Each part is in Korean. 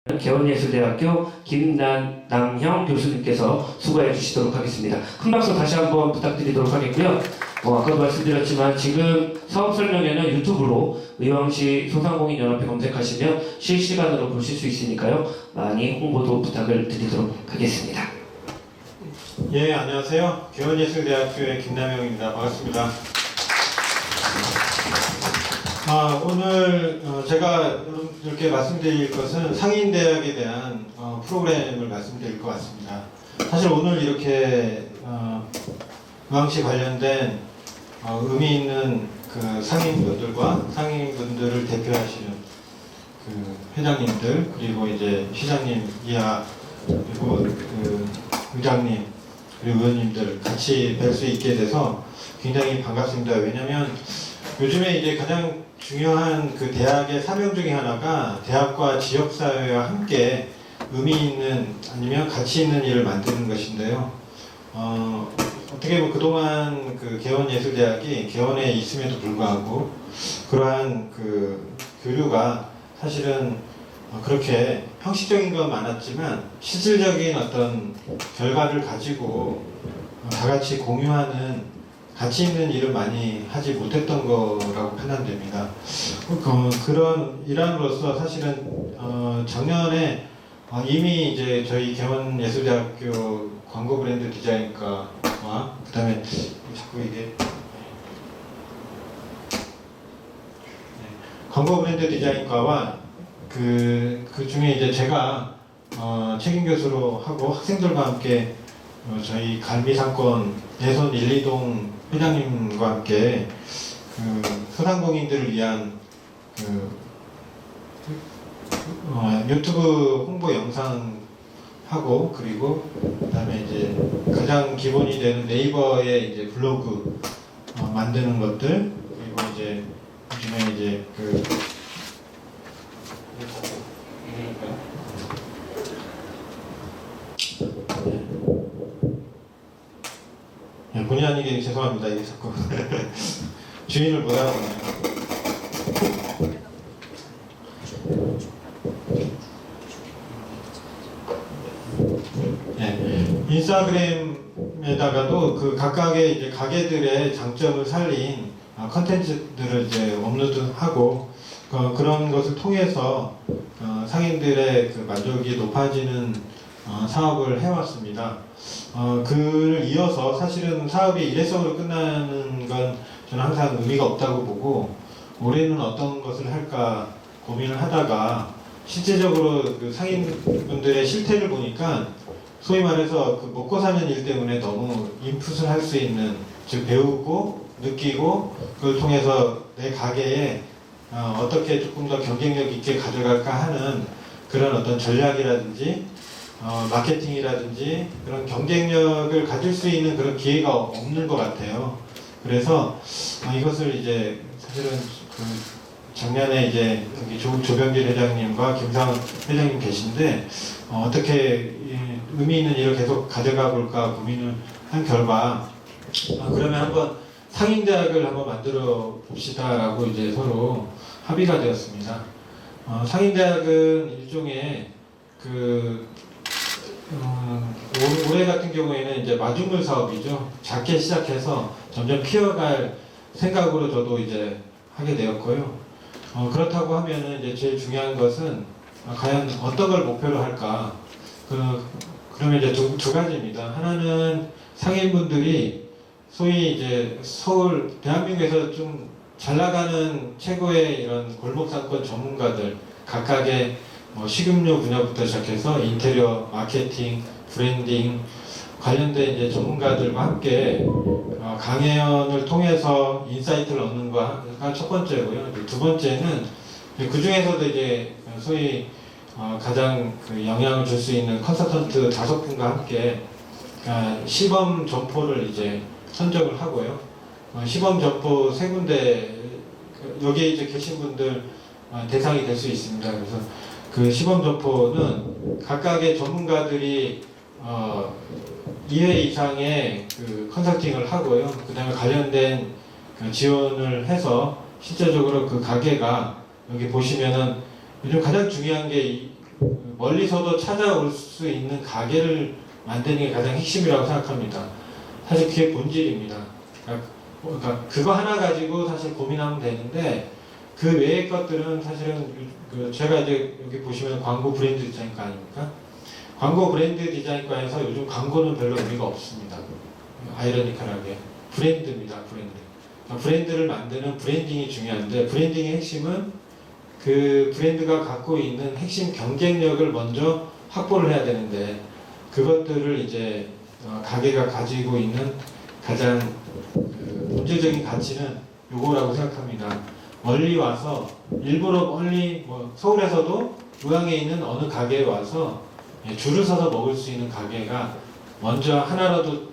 개원예술대학교 김남형 교수님께서 수고해 주시도록 하겠습니다. 큰 박수 다시 한번 부탁드리도록 하겠고요. 아까도 말씀드렸지만 지금 사업 설명회는 유튜브로 의왕시 소상공인연합회 검색하시면 실시간으로 보실 수 있으니까요. 많이 홍보도 부탁을 드리도록 하겠습니다. 예, 안녕하세요. 개원예술대학교의 김남형입니다. 반갑습니다. 오늘 제가 이렇게 말씀드릴 것은 상인대학에 대한 프로그램을 말씀드릴 것 같습니다. 사실 오늘 이렇게 의왕시 관련된 의미 있는 그 상인분들과 상인분들을 대표하시는 그 회장님들, 그리고 이제 시장님 이하, 그리고 그 의장님, 그리고 의원님들 같이 뵐 수 있게 돼서 굉장히 반갑습니다. 왜냐하면 요즘에 이제 가장 중요한 그 대학의 사명 중에 하나가 대학과 지역사회와 함께 의미 있는 아니면 가치 있는 일을 만드는 것인데요. 어떻게 보면 그동안 그 개원예술대학이 개원에 있음에도 불구하고 그러한 그 교류가 사실은 그렇게 형식적인 건 많았지만 실질적인 어떤 결과를 가지고 다 같이 공유하는 가치 있는 일을 많이 하지 못했던 거라고 판단됩니다. 그런 일환으로서 사실은 작년에 이미 이제 저희 개원예술대학교 광고 브랜드 디자인과와 그다음에 자꾸 이게 광고 브랜드 디자인과와 그 중에 이제 제가 책임 교수로 하고 학생들과 함께 저희 갈미상권 내선 1, 2동 회장님과 함께 그 소상공인들을 위한 그 유튜브 홍보 영상 하고, 그리고 그다음에 이제 가장 기본이 되는 네이버의 이제 블로그 만드는 것들, 그리고 이제 요즘에 이제 그 본의 아니게 죄송합니다. 이게 자꾸 주인을 못 알아보네요. 네. 인스타그램에다가도 그 각각의 이제 가게들의 장점을 살린 컨텐츠들을 이제 업로드하고 그런 것을 통해서 상인들의 그 만족이 높아지는 사업을 해왔습니다. 그를 이어서 사실은 사업이 일회성으로 끝나는 건 저는 항상 의미가 없다고 보고, 올해는 어떤 것을 할까 고민을 하다가 실제적으로 그 상인분들의 실태를 보니까 소위 말해서 그 먹고 사는 일 때문에 너무 인풋을 할 수 있는, 즉 배우고 느끼고 그걸 통해서 내 가게에 어떻게 조금 더 경쟁력 있게 가져갈까 하는 그런 어떤 전략이라든지 마케팅이라든지 그런 경쟁력을 가질 수 있는 그런 기회가 없는 것 같아요. 그래서 이것을 이제 사실은 그 작년에 이제 여기 조병길 회장님과 김상훈 회장님 계신데 어떻게 의미 있는 일을 계속 가져가 볼까 고민을 한 결과 그러면 한번 상인대학을 한번 만들어 봅시다라고 이제 서로 합의가 되었습니다. 상인대학은 일종의 올해 같은 경우에는 이제 마중물 사업이죠. 작게 시작해서 점점 키워갈 생각으로 저도 이제 하게 되었고요. 그렇다고 하면은 이제 제일 중요한 것은 과연 어떤 걸 목표로 할까? 그러면 이제 두 가지입니다. 하나는 상인분들이 소위 이제 서울, 대한민국에서 좀 잘 나가는 최고의 이런 골목상권 전문가들, 각각의 식음료 분야부터 시작해서 인테리어, 마케팅, 브랜딩 관련된 이제 전문가들과 함께 강연을 통해서 인사이트를 얻는 거가 첫 번째고요. 두 번째는 그 중에서도 이제 소위 가장 그 영향을 줄 수 있는 컨설턴트 5분과 함께 시범 점포를 이제 선정을 하고요. 시범 점포 3군데 여기에 이제 계신 분들 대상이 될 수 있습니다. 그래서 그 시범 점포는 각각의 전문가들이 2회 이상의 그 컨설팅을 하고요. 그 다음에 관련된 그 지원을 해서 실제적으로 그 가게가 여기 보시면은 요즘 가장 중요한 게 멀리서도 찾아올 수 있는 가게를 만드는 게 가장 핵심이라고 생각합니다. 사실 그게 본질입니다. 그러니까 그거 하나 가지고 사실 고민하면 되는데 그 외의 것들은 사실은 제가 이제 여기 보시면 광고 브랜드 디자인과 아닙니까? 광고 브랜드 디자인과에서 요즘 광고는 별로 의미가 없습니다. 아이러니컬하게 브랜드입니다. 브랜드. 그러니까 브랜드를 만드는 브랜딩이 중요한데 브랜딩의 핵심은 그 브랜드가 갖고 있는 핵심 경쟁력을 먼저 확보를 해야 되는데 그것들을 이제 가게가 가지고 있는 가장 본질적인 가치는 요거라고 생각합니다. 멀리 와서 일부러 멀리 서울에서도 의왕에 있는 어느 가게에 와서 줄을 서서 먹을 수 있는 가게가 먼저 하나라도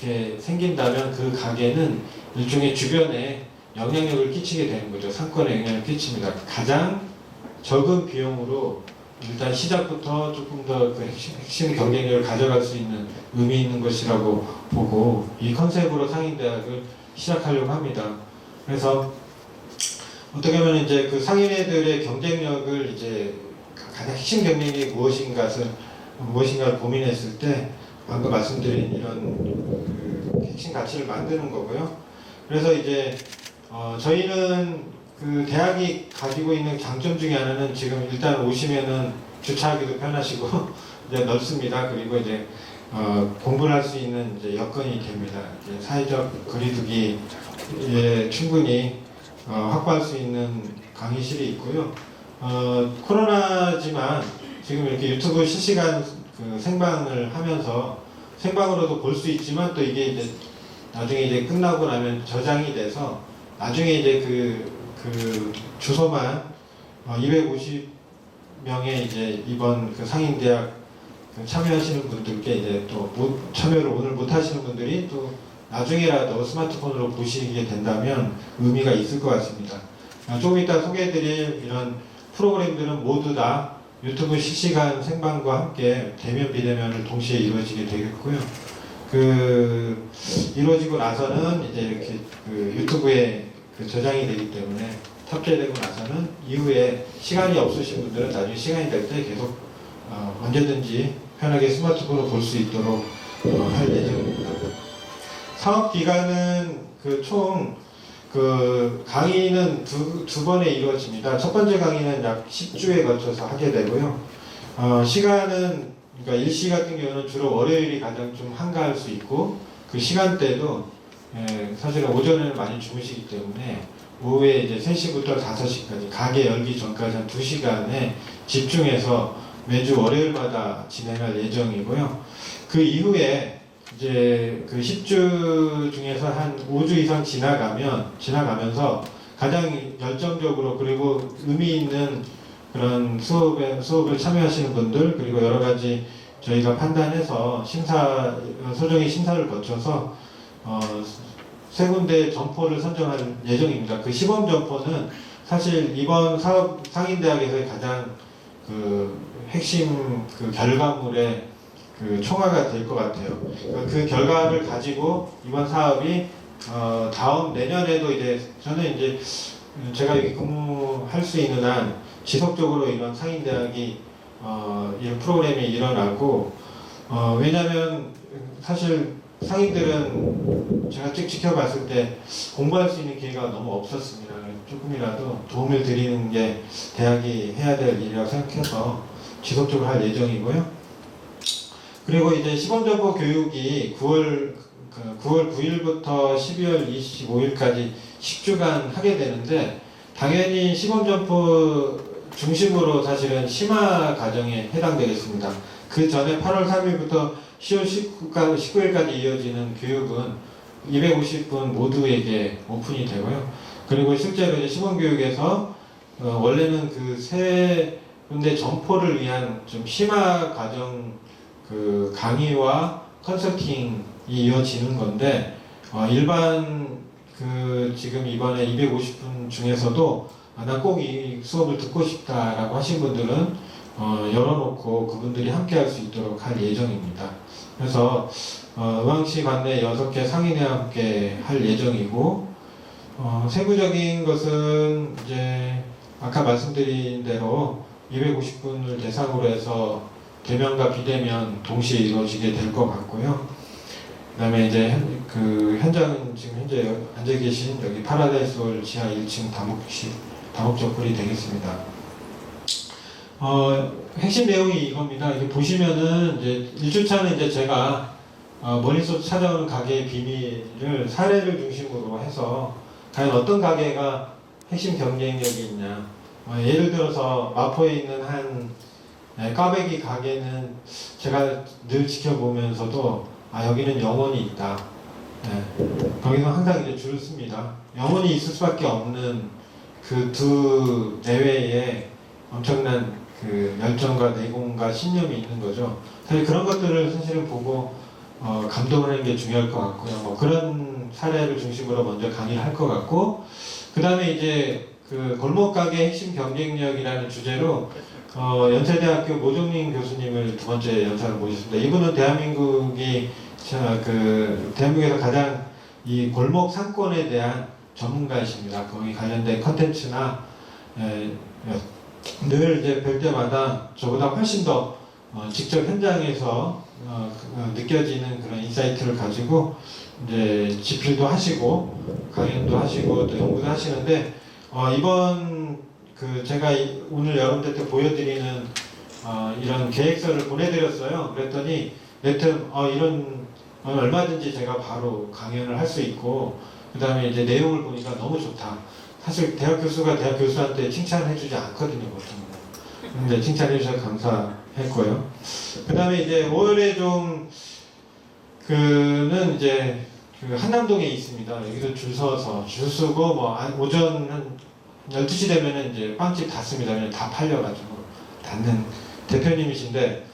이렇게 생긴다면 그 가게는 일종의 주변에 영향력을 끼치게 되는 거죠. 상권에 영향을 끼칩니다. 가장 적은 비용으로 일단 시작부터 조금 더 그 핵심 경쟁력을 가져갈 수 있는 의미 있는 것이라고 보고 이 컨셉으로 상인대학을 시작하려고 합니다. 그래서 어떻게 보면 이제 그 상인애들의 경쟁력을 이제 가장 핵심 경쟁력이 무엇인가를 고민했을 때 방금 말씀드린 이런 그 핵심 가치를 만드는 거고요. 그래서 이제 저희는 그 대학이 가지고 있는 장점 중에 하나는 지금 일단 오시면은 주차하기도 편하시고 이제 넓습니다. 그리고 이제 공부를 할 수 있는 이제 여건이 됩니다. 이제 사회적 거리두기에 충분히 확보할 수 있는 강의실이 있고요. 코로나지만 지금 이렇게 유튜브 실시간 그 생방을 하면서 생방으로도 볼 수 있지만 또 이게 이제 나중에 이제 끝나고 나면 저장이 돼서 나중에 이제 그 주소만 250명의 이제 이번 그 상인대학 참여하시는 분들께 이제 또 참여를 오늘 못 하시는 분들이 또 나중에라도 스마트폰으로 보시게 된다면 의미가 있을 것 같습니다. 조금 이따 소개해드릴 이런 프로그램들은 모두 다 유튜브 실시간 생방과 함께 대면 비대면을 동시에 이루어지게 되겠고요. 이루어지고 나서는 이제 이렇게 유튜브에 저장이 되기 때문에 탑재되고 나서는 이후에 시간이 없으신 분들은 나중에 시간이 될 때 계속 언제든지 편하게 스마트폰으로 볼 수 있도록 할 예정입니다. 사업 기간은 총 강의는 두 번에 이루어집니다. 첫 번째 강의는 약 10주에 걸쳐서 하게 되고요. 시간은 그러니까 일시 같은 경우는 주로 월요일이 가장 좀 한가할 수 있고 그 시간대도 사실은 오전에는 많이 주무시기 때문에 오후에 이제 3시부터 5시까지 가게 열기 전까지 한 2시간에 집중해서 매주 월요일마다 진행할 예정이고요. 그 이후에 이제 그 10주 중에서 한 5주 이상 지나가면서 가장 열정적으로 그리고 의미 있는 그런 수업을 참여하시는 분들 그리고 여러 가지 저희가 판단해서 소정의 심사를 거쳐서 세 군데 점포를 선정할 예정입니다. 그 시범 점포는 사실 이번 상인대학에서의 가장 핵심 결과물의 총화가 될 것 같아요. 그 결과를 가지고 이번 사업이 다음 내년에도 이제 저는 이제 제가 여기 근무할 수 있는 한 지속적으로 이런 상인대학이 이런 프로그램이 일어나고 왜냐하면 사실 상인들은 제가 쭉 지켜봤을 때 공부할 수 있는 기회가 너무 없었습니다. 조금이라도 도움을 드리는 게 대학이 해야 될 일이라고 생각해서 지속적으로 할 예정이고요. 그리고 이제 시범점포 교육이 9월 9일부터 12월 25일까지 10주간 하게 되는데 당연히 시범점포 중심으로 사실은 심화 과정에 해당되겠습니다. 그 전에 8월 3일부터 10월 19일까지 이어지는 교육은 250분 모두에게 오픈이 되고요. 그리고 실제로 이제 시범교육에서 원래는 그 세 군데 점포를 위한 좀 심화 과정 강의와 컨설팅이 이어지는 건데 일반 지금 이번에 250분 중에서도 나 꼭 이 수업을 듣고 싶다라고 하신 분들은 열어놓고 그분들이 함께 할 수 있도록 할 예정입니다. 그래서 의왕시 관내 6개 상인회와 함께 할 예정이고 세부적인 것은 이제 아까 말씀드린 대로 250분을 대상으로 해서 대면과 비대면 동시에 이루어지게 될 것 같고요. 그다음에 이제 현장은 지금 현재 앉아 계신 여기 파라다이스 홀 지하 1층 다목적 홀이 되겠습니다. 핵심 내용이 이겁니다. 이렇게 보시면은 이제 1주차는 이제 제가 머릿속 찾아오는 가게의 비밀을 사례를 중심으로 해서 과연 어떤 가게가 핵심 경쟁력이 있냐. 예를 들어서 마포에 있는 한 꽈배기 가게는 제가 늘 지켜보면서도 여기는 영혼이 있다. 거기서 항상 이제 줄을 씁니다. 영혼이 있을 수밖에 없는 그 두 내외에 엄청난 그 열정과 내공과 신념이 있는 거죠. 사실 그런 것들을 사실은 보고 감동을 하는 게 중요할 것 같고요. 뭐 그런 사례를 중심으로 먼저 강의를 할 것 같고, 그 다음에 이제 그 골목 가게 핵심 경쟁력이라는 주제로 연세대학교 모종민 교수님을 두 번째 연사로 모셨습니다. 이분은 대한민국에서 가장 이 골목 상권에 대한 전문가이십니다. 거기 관련된 컨텐츠나 늘 이제 뵐 때마다 저보다 훨씬 더 직접 현장에서 느껴지는 그런 인사이트를 가지고 이제 집필도 하시고 강연도 하시고 또 연구도 하시는데 이번 제가 오늘 여러분들 때 보여드리는 이런 계획서를 보내드렸어요. 그랬더니 여튼 이런 얼마든지 제가 바로 강연을 할 수 있고 그 다음에 이제 내용을 보니까 너무 좋다. 사실 대학 교수가 대학 교수한테 칭찬해주지 않거든요, 보통. 근데 칭찬해주셔서 감사했고요. 그 다음에 이제 5월에 그는 이제 한남동에 있습니다. 여기서 줄 서고 오전 한 12시 되면은 이제 빵집 닫습니다. 그냥 다 팔려가지고 닫는 대표님이신데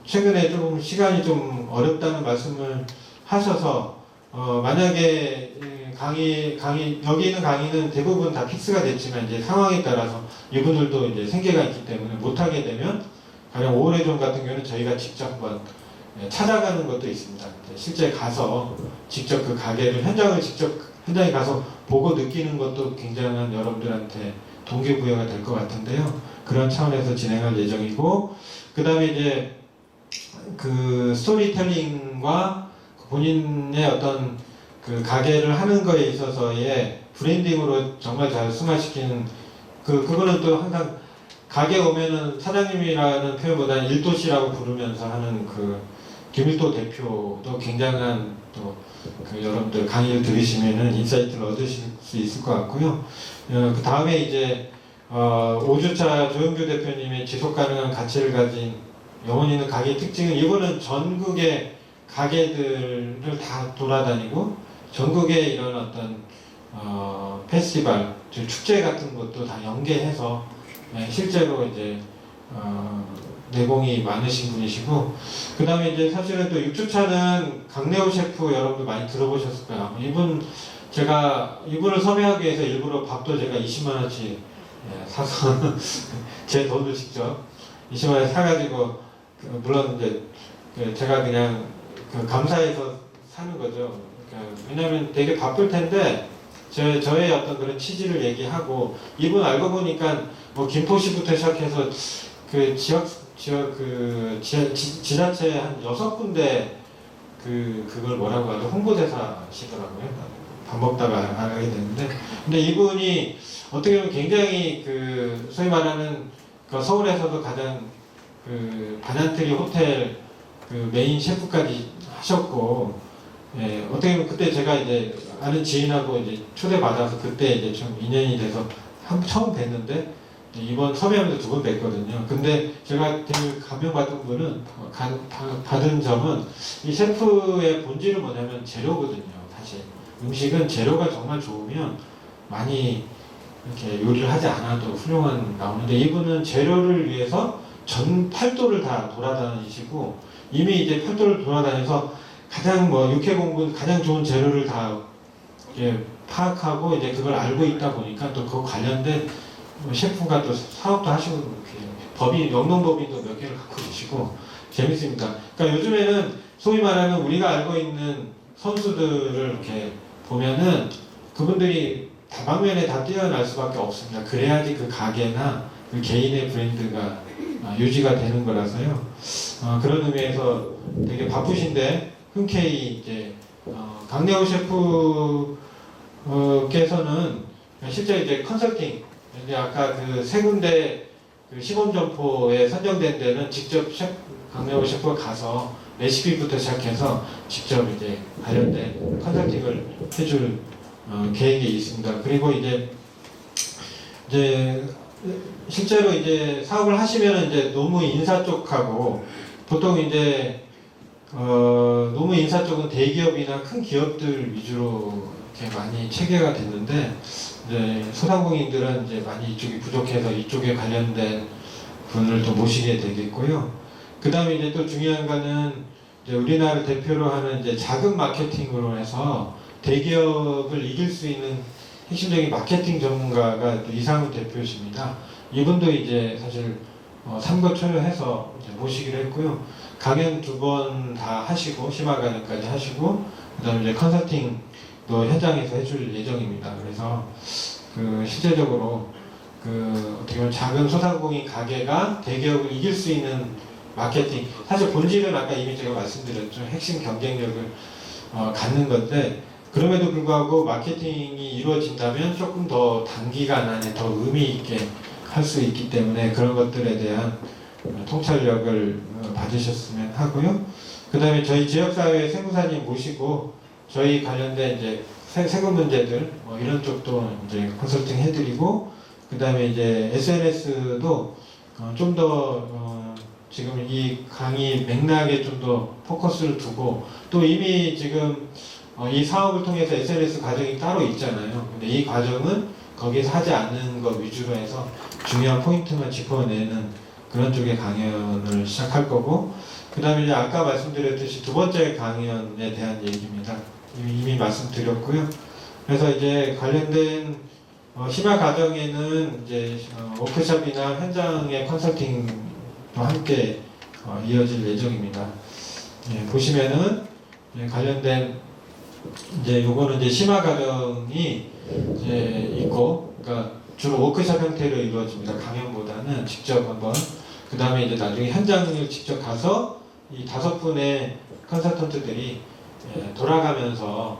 최근에 좀 시간이 좀 어렵다는 말씀을 하셔서 만약에 여기 있는 강의는 대부분 다 픽스가 됐지만 이제 상황에 따라서 이분들도 이제 생계가 있기 때문에 못하게 되면 가령 5월의 종 같은 경우는 저희가 직접 한번 찾아가는 것도 있습니다. 실제 가서 직접 그 가게를 현장에 가서 보고 느끼는 것도 굉장한 여러분들한테 동기부여가 될 것 같은데요. 그런 차원에서 진행할 예정이고, 그 다음에 이제 그 스토리텔링과 본인의 어떤 그 가게를 하는 거에 있어서의 브랜딩으로 정말 잘 승화시키는 그거는 또 항상 가게 오면은 사장님이라는 표현보다는 일도시라고 부르면서 하는 그 김일도 대표도 굉장한 또 여러분들 강의를 들으시면은 인사이트를 얻으실 수 있을 것 같고요. 그 다음에 이제 5주차 조영규 대표님의 지속 가능한 가치를 가진 영혼 있는 가게 특징은 이거는 전국의 가게들을 다 돌아다니고 전국의 이런 어떤 페스티벌, 축제 같은 것도 다 연계해서 실제로 이제 내공이 많으신 분이시고, 그 다음에 이제 사실은 또 6주차는 강래호 셰프 여러분들 많이 들어보셨을 거예요. 이분을 섭외하기 위해서 일부러 밥도 제가 20만원치 사서 제 돈을 직접 20만원 사가지고 물론 이제 제가 그냥 감사해서 사는 거죠. 왜냐면 되게 바쁠 텐데 저의 어떤 그런 취지를 얘기하고, 이분 알고 보니까 뭐 김포시부터 시작해서 그 지자체 한 6군데 그걸 뭐라고 하죠? 홍보대사시더라고요. 밥 먹다가 알게 됐는데, 근데 이분이 어떻게 보면 굉장히 소위 말하는 서울에서도 가장 반얀트리 호텔 메인 셰프까지 하셨고, 어떻게 보면 그때 제가 이제 아는 지인하고 이제 초대받아서 그때 이제 좀 인연이 돼서 처음 뵀는데, 이번 섭외하면서 2번 뵀거든요. 근데 제가 되게 감명받은 분은 받은 점은 이 셰프의 본질은 뭐냐면 재료거든요. 사실 음식은 재료가 정말 좋으면 많이 이렇게 요리를 하지 않아도 훌륭한 나오는데, 이분은 재료를 위해서 전 팔도를 다 돌아다니시고 이미 이제 팔도를 돌아다녀서 가장 육해공군 가장 좋은 재료를 다 파악하고 이제 그걸 알고 있다 보니까 또 그 관련된 셰프가 또 사업도 하시고 영농법인도 몇 개를 갖고 계시고 재밌습니다. 그러니까 요즘에는 소위 말하는 우리가 알고 있는 선수들을 이렇게 보면은 그분들이 다방면에 다 뛰어날 수밖에 없습니다. 그래야지 그 가게나 그 개인의 브랜드가 유지가 되는 거라서요. 그런 의미에서 되게 바쁘신데 흔쾌히 이제 강내호 셰프께서는 실제 이제 컨설팅, 이제 아까 그 세 군데 그 시범 점포에 선정된 데는 직접 강내호 셰프가 가서 레시피부터 시작해서 직접 이제 관련된 컨설팅을 해줄 계획이 있습니다. 그리고 이제 실제로 이제 사업을 하시면 이제 노무 인사 쪽하고 보통 이제 노무 인사 쪽은 대기업이나 큰 기업들 위주로 이렇게 많이 체계가 됐는데 이제 소상공인들은 이제 많이 이쪽이 부족해서 이쪽에 관련된 분을 또 모시게 되겠고요. 그 다음에 이제 또 중요한 거는 이제 우리나라를 대표로 하는 이제 작은 마케팅으로 해서 대기업을 이길 수 있는 핵심적인 마케팅 전문가가 또 이상훈 대표십니다. 이분도 이제 사실 삼거초려해서 이제 모시기로 했고요. 강연 2번 다 하시고 심화 강연까지 하시고 그다음에 이제 컨설팅도 현장에서 해줄 예정입니다. 그래서 그 실제적으로 그 어떻게 보면 작은 소상공인 가게가 대기업을 이길 수 있는 마케팅, 사실 본질은 아까 이미 제가 말씀드렸죠. 핵심 경쟁력을 갖는 건데 그럼에도 불구하고 마케팅이 이루어진다면 조금 더 단기간 안에 더 의미 있게 할 수 있기 때문에 그런 것들에 대한 통찰력을 받으셨으면 하고요. 그 다음에 저희 지역사회 세무사님 모시고 저희 관련된 이제 세금 문제들 이런 쪽도 이제 컨설팅 해드리고 그 다음에 이제 SNS도 좀 더 지금 이 강의 맥락에 좀 더 포커스를 두고 또 이미 지금 이 사업을 통해서 SNS 과정이 따로 있잖아요. 근데 이 과정은 거기서 하지 않는 것 위주로 해서 중요한 포인트만 짚어내는 그런 쪽의 강연을 시작할 거고 그 다음에 이제 아까 말씀드렸듯이 2번째 강연에 대한 얘기입니다. 이미 말씀드렸고요. 그래서 이제 관련된 심화 과정에는 이제 워크숍이나 현장의 컨설팅도 함께 이어질 예정입니다. 예, 보시면은 관련된 이제 요거는 이제 심화 과정이 이제 있고, 그러니까 주로 워크숍 형태로 이루어집니다. 강연보다는 직접 한번 그 다음에 이제 나중에 현장을 직접 가서 이 5분의 컨설턴트들이 돌아가면서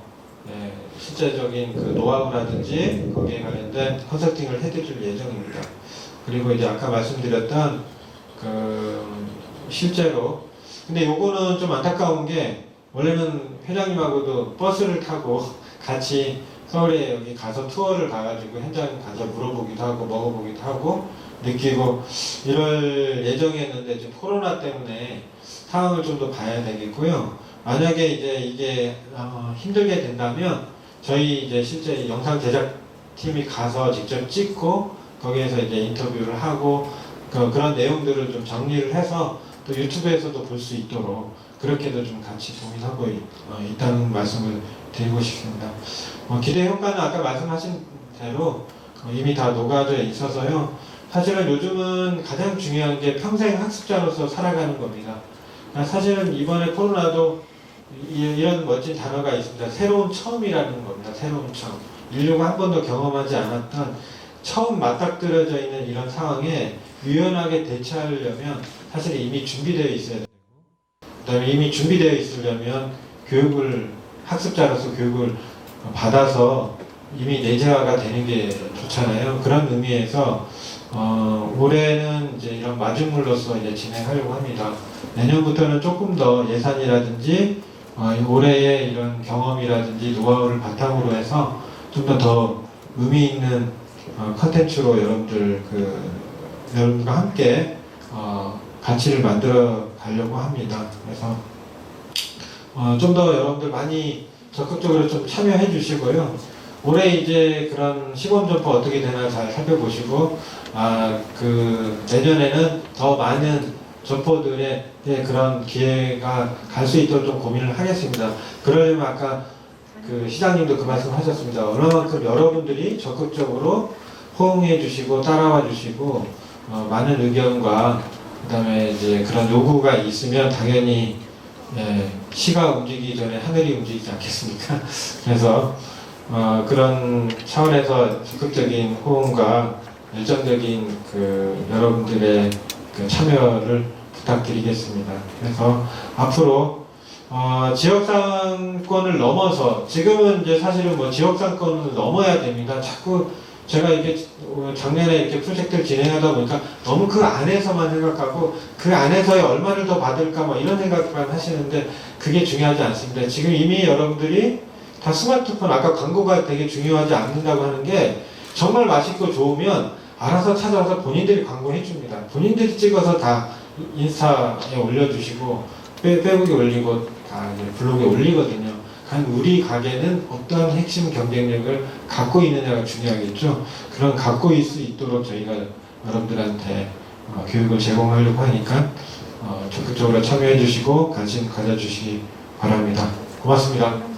실제적인 그 노하우라든지 거기에 관련된 컨설팅을 해드릴 예정입니다. 그리고 이제 아까 말씀드렸던 그 실제로 근데 요거는 좀 안타까운 게 원래는 회장님하고도 버스를 타고 같이 서울에 여기 가서 투어를 가가지고 현장 가서 물어보기도 하고 먹어보기도 하고 느끼고 이럴 예정이었는데 지금 코로나 때문에 상황을 좀 더 봐야 되겠고요. 만약에 이제 이게 힘들게 된다면 저희 이제 실제 영상 제작팀이 가서 직접 찍고 거기에서 이제 인터뷰를 하고 그런 내용들을 좀 정리를 해서 또 유튜브에서도 볼 수 있도록 그렇게도 좀 같이 고민하고 있다는 말씀을 드리고 싶습니다. 기대 효과는 아까 말씀하신 대로 이미 다 녹아져 있어서요. 사실은 요즘은 가장 중요한 게 평생 학습자로서 살아가는 겁니다. 사실은 이번에 코로나도 이런 멋진 단어가 있습니다. 새로운 처음이라는 겁니다. 새로운 처음. 인류가 한 번도 경험하지 않았던 처음 맞닥뜨려져 있는 이런 상황에 유연하게 대처하려면 사실 이미 준비되어 있어야 되고 그다음에 이미 준비되어 있으려면 학습자로서 교육을 받아서 이미 내재화가 되는 게 좋잖아요. 그런 의미에서 올해는 이제 이런 마중물로서 이제 진행하려고 합니다. 내년부터는 조금 더 예산이라든지 올해의 이런 경험이라든지 노하우를 바탕으로 해서 좀 더 의미 있는 컨텐츠로 여러분들과 함께 가치를 만들어 가려고 합니다. 그래서 좀 더 여러분들 많이 적극적으로 좀 참여해 주시고요. 올해 이제 그런 시범 점포 어떻게 되나 잘 살펴보시고 내년에는 더 많은 점포들의 그런 기회가 갈 수 있도록 좀 고민을 하겠습니다. 그러려면 아까 그 시장님도 그 말씀 하셨습니다. 얼마만큼 여러분들이 적극적으로 호응해 주시고 따라와 주시고 많은 의견과 그다음에 이제 그런 요구가 있으면 당연히 시가 움직이기 전에 하늘이 움직이지 않겠습니까? 그래서 그런 차원에서 적극적인 호응과 열정적인 여러분들의 참여를 부탁드리겠습니다. 그래서 앞으로 지역상권을 넘어서 지금은 이제 사실은 뭐 지역상권을 넘어야 됩니다. 자꾸 제가 이게 작년에 이렇게 프로젝트를 진행하다 보니까 너무 그 안에서만 생각하고 그 안에서의 얼마를 더 받을까 뭐 이런 생각만 하시는데 그게 중요하지 않습니다. 지금 이미 여러분들이 다 스마트폰 아까 광고가 되게 중요하지 않는다고 하는 게 정말 맛있고 좋으면 알아서 찾아와서 본인들이 광고해 줍니다. 본인들이 찍어서 다 인스타에 올려주시고 페이북에 올리고 다 이제 블로그에 올리거든요. 우리 가게는 어떤 핵심 경쟁력을 갖고 있느냐가 중요하겠죠. 그런 갖고 있을 수 있도록 저희가 여러분들한테 교육을 제공하려고 하니까 적극적으로 참여해 주시고 관심 가져주시기 바랍니다. 고맙습니다.